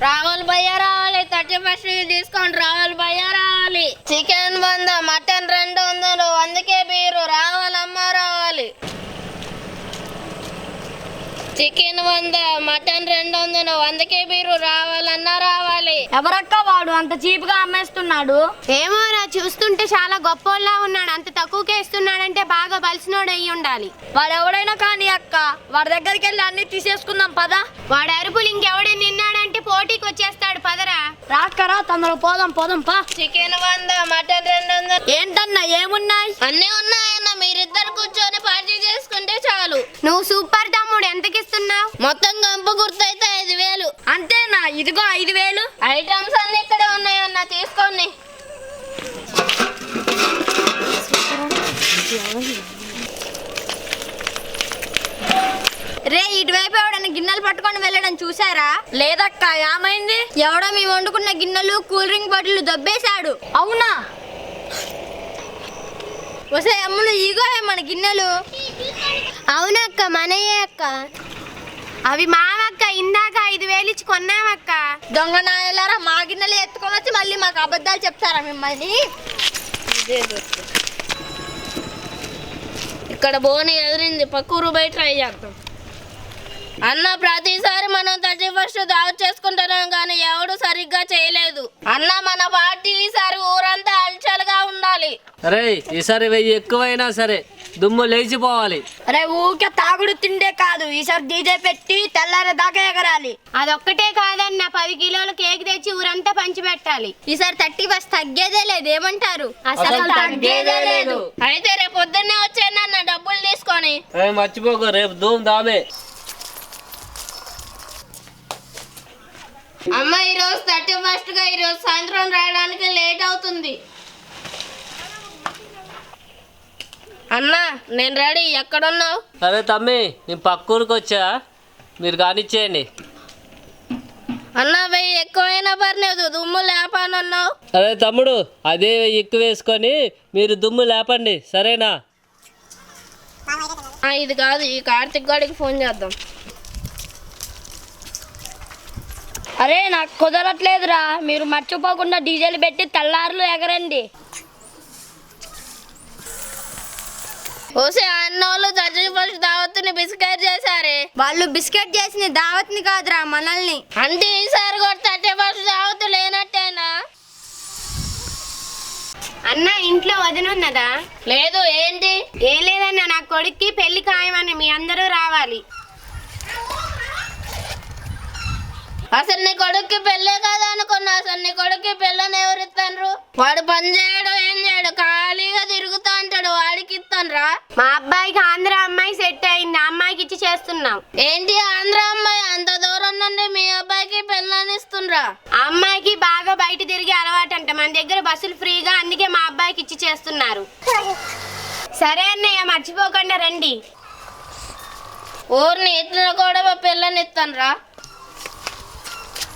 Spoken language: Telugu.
రావాలి భయ్యా రావాలి 31st డిస్కౌంట్ రావాలి భయ్యా రావాలి. చికెన్ 100 మటన్ 200 100కే బీరు రావాలమ్మా రావాలి. చికెన్ 100 మటన్ 200 100కే బీరు రావాలన్నా రావాలి. ఎవరక్క వాడు అంత చీప్ గా అమ్మేస్తున్నాడు? ఏమోరా చూస్తుంటే చాలా గొప్పోళ్ళ ఉన్నాడు. అంత తక్కువకే ఇస్తున్నాడంటే బాగా బలిసినోడు అయ్యి ఉండాలి. వాడు ఎవడైనా కానీ అక్క, వాడి దగ్గరికి వెళ్ళి అన్ని తీసేసుకుందాం పదా. వాడు అరుపులు ఇంకెవడే నిన్నాడంటే పోటీకి వచ్చేస్తాడు పదరా. రాక్కరా తొందరగా పోదాం పా. చికెన్ 100 మటన్ 200 ఏంటన్నా ఏమున్నాయి? అన్నీ ఉన్నాయన్న, మీరిద్దరు కూర్చొని పార్టీ చేసుకుంటే చాలు. నువ్వు సూపర్ తమ్ముడు, ఎంతకి ఇస్తున్నావు? మొత్తం గంపు గుర్తయితే 5000. అంతేనా? ఇదిగో 5000. ఐటమ్స్ అన్ని ఇక్కడే ఉన్నాయన్న, తీసుకోండి. రే ఇటువైపు ఎవడన్నా గిన్నెలు పట్టుకొని వెళ్ళడం చూసారా? లేదక్క, ఏమైంది? ఎవడో మేము వండుకున్న గిన్నెలు కూల్ డ్రింక్ బాటిల్ దొబ్బేశాడు. అవునా? వసే అమ్ములు ఈగో మన గిన్నెలు. అవునక్క మనయ్యే అక్క. అవి మావక్క, ఇందాక 5000 ఇచ్చి కొన్నామక్క. దొంగ నాయలారా, మా గిన్నెలు ఎత్తుకొని వచ్చి మళ్ళీ మాకు అబద్ధాలు చెప్తారా మిమ్మల్ని? ఇక్కడ బోని ఎదిరింది, పక్కూరు బయట ట్రై చేద్దాం. అన్న ప్రతిసారి మనం 31st దావత్ చేసుకుంటున్నాం కానీ ఎవడు సరిగ్గా చేయలేదు. అన్న మన పార్టీ ఈసారి ఊరంతా అల్చలుగా ఉండాలి. అరే ఈసారి 1000 ఎక్కువైనా సరే దుమ్ము లేచిపోవాలి. అరే ఊకే తాగుడు తిండే కాదు, ఈసారి డీజే పెట్టి తెల్లారే దాకా ఎగరాలి. అదొక్కటే కాదన్న, 10 కిలోల కేక్ తెచ్చి ఊరంతా పంచిపెట్టాలి. ఈసారి 31st తగ్గేదే లేదు. ఏమంటారు? అసలు తగ్గేదే లేదు. అయితే రేపు పొద్దున్నే వచ్చేనన్న డబ్బులు తీసుకొని. మర్చిపోకు, రేపు ధూమ్ దామే. అమ్మ ఈరోజు 31st గా ఈరోజు సాయంత్రం రావడానికి లేట్ అవుతుంది. అన్నా నేను రెడీ, ఎక్కడున్నావు? అరే తమ్మి, నేను పక్కూరికి వచ్చా, మీరు కానిచ్చేయండి. అన్నా 1000 ఎక్కువైనా పర్లేదు, దుమ్ము లేపానన్నావు. అరే తమ్ముడు, అదే 1000 ఎక్కువ వేసుకొని మీరు దుమ్ము లేపండి, సరేనా? ఇది కాదు, ఈ కార్తిక్ గాడికి ఫోన్ చేద్దాం. అరే నాకు కుదరట్లేదురా, మీరు మర్చిపోకుండా డీజేలు పెట్టి తెల్లారులు ఎగరండి. ఓసే అన్నోళ్ళు 31st దావత్ని బిస్కెట్ చేశారే. వాళ్ళు బిస్కెట్ చేసిన దావత్ని కాదురా, మనల్ని. అంటే ఈసారి కూడా 31st దావత్ లేనట్టేనా? అన్న ఇంట్లో వదినున్నదా? లేదు. ఏంటి? ఏం లేదన్న, నా కొడుక్కి పెళ్లి ఖాయమని మీ అందరూ రావాలి. అసలు నీ కొడుక్కి పెళ్ళే కదా అనుకున్నా. అసలు నీ కొడుక్కి పెళ్ళని ఎవరిస్తాను? వాడు పని చేయడు, ఏం చేయడు, ఖాళీగా తిరుగుతా అంటాడు. వాడికి ఇస్తానురా. మా అబ్బాయికి ఆంధ్ర అమ్మాయి సెట్ అయింది, అమ్మాయికి ఇచ్చి చేస్తున్నాం. ఏంటి ఆంధ్ర అమ్మాయి? అంత దూరం నుండి మీ అబ్బాయికి పెళ్ళని ఇస్తుండ్రా? ఆ అమ్మాయికి బాగా బయట తిరిగే అలవాటు అంట, మన దగ్గర బస్సులు ఫ్రీగా, అందుకే మా అబ్బాయికి ఇచ్చి చేస్తున్నారు. సరే అన్నయ్య, మర్చిపోకుండా రండి. ఊరిని ఇతను కూడా పెళ్ళని ఇస్తానురా.